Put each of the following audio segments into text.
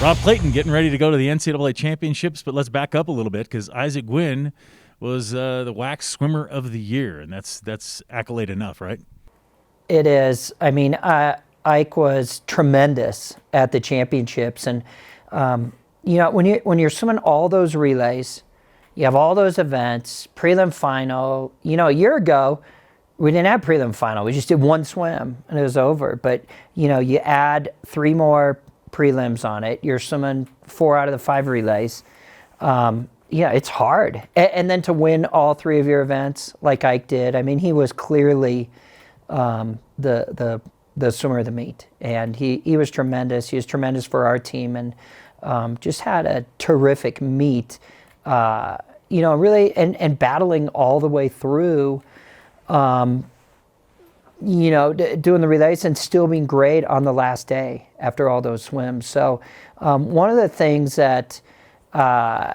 Rob Clayton getting ready to go to the NCAA championships, but let's back up a little bit because Isaac Gwynn was the WAC Swimmer of the Year, and that's accolade enough, right? It is. I mean, Ike was tremendous at the championships, and when you're swimming all those relays, you have all those events, prelim final. A year ago, we didn't have prelim final. We just did one swim, and it was over. But you add 3 more prelims on it. You're swimming 4 out of the 5 relays. It's hard. And then to win all 3 of your events like Ike did, I mean, he was clearly the swimmer of the meet. And he was tremendous. He was tremendous for our team and just had a terrific meet, really, and battling all the way through, doing the relays and still being great on the last day after all those swims. So one of the things that I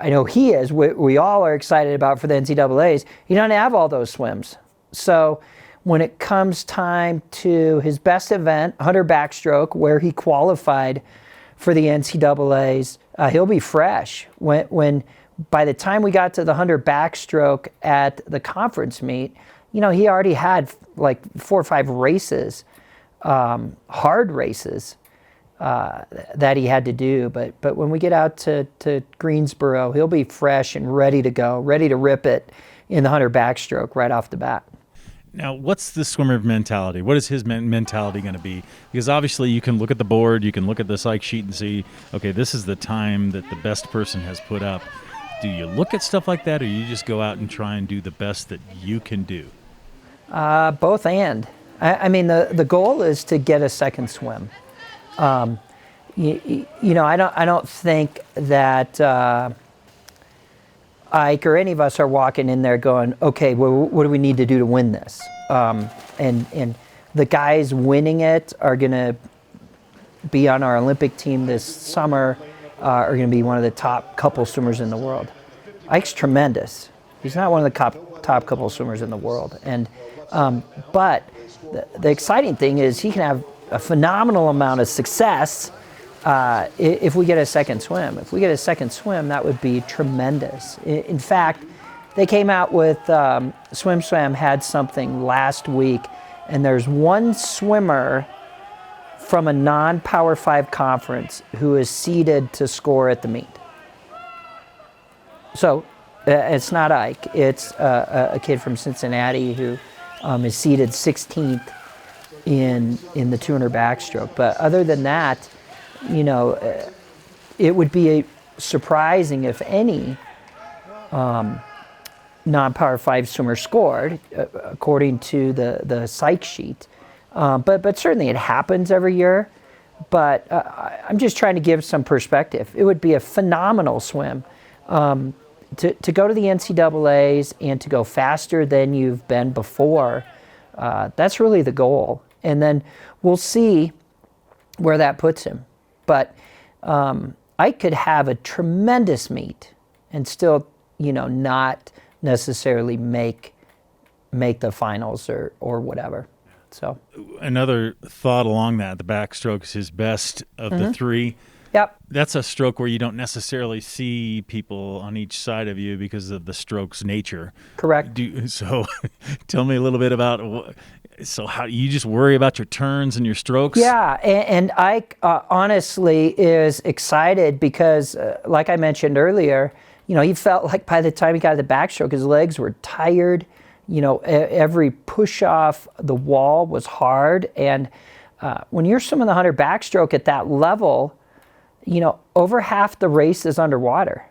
know we all are excited about for the NCAAs, he doesn't have all those swims. So when it comes time to his best event, 100 backstroke, where he qualified for the NCAAs, he'll be fresh. When by the time we got to the 100 backstroke at the conference meet, he already had like 4 or 5 races, hard races that he had to do. But when we get out to Greensboro, he'll be fresh and ready to go, ready to rip it in the 100 backstroke right off the bat. Now, what's the swimmer mentality? What is his mentality going to be? Because obviously you can look at the board, you can look at the psych sheet and see, okay, this is the time that the best person has put up. Do you look at stuff like that, or you just go out and try and do the best that you can do? Both and. I mean, the goal is to get a second swim. I don't think that Ike or any of us are walking in there going, okay, well, what do we need to do to win this? And the guys winning it are going to be on our Olympic team this summer, are going to be one of the top couple swimmers in the world. Ike's tremendous. He's not one of the top couple swimmers in the world. And but the exciting thing is he can have a phenomenal amount of success if we get a second swim. If we get a second swim, that would be tremendous. In fact, they came out with SwimSwam had something last week, and there's one swimmer from a non-Power 5 conference who is seeded to score at the meet. So it's not Ike. It's a kid from Cincinnati who is seeded 16th in the 200 backstroke. But other than that, it would be surprising if any non-Power 5 swimmer scored, according to the psych sheet. But certainly it happens every year. But I'm just trying to give some perspective. It would be a phenomenal swim to go to the NCAAs and to go faster than you've been before. That's really the goal. And then we'll see where that puts him. But I could have a tremendous meet and still, not necessarily make the finals or whatever. So another thought along that, the backstroke is his best of the 3. Yep. That's a stroke where you don't necessarily see people on each side of you because of the stroke's nature. Correct. So tell me a little bit about, so how you just worry about your turns and your strokes? Yeah, and Ike honestly is excited because, like I mentioned earlier, he felt like by the time he got to the backstroke, his legs were tired. Every push off the wall was hard. And when you're swimming the 100 backstroke at that level, over half the race is underwater.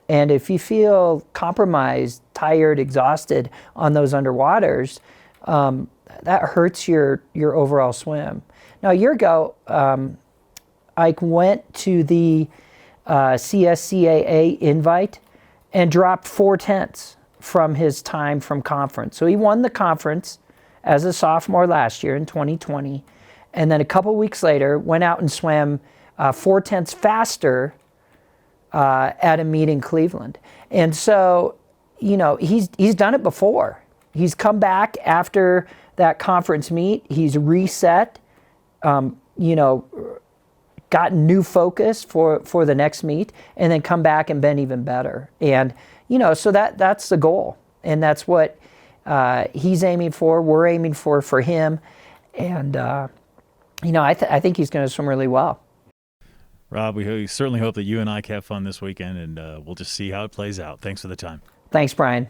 And if you feel compromised, tired, exhausted on those underwaters, that hurts your overall swim. Now, a year ago, Ike went to the CSCAA invite and dropped 4/10 from his time from conference. So he won the conference as a sophomore last year in 2020. And then a couple weeks later, went out and swam 4/10 faster at a meet in Cleveland. And so, he's done it before. He's come back after that conference meet. He's reset, gotten new focus for the next meet, and then come back and been even better. And so that's the goal, and that's what he's aiming for. We're aiming for him, and I think he's going to swim really well. Rob, we certainly hope that you and I have fun this weekend, and we'll just see how it plays out. Thanks for the time. Thanks, Brian.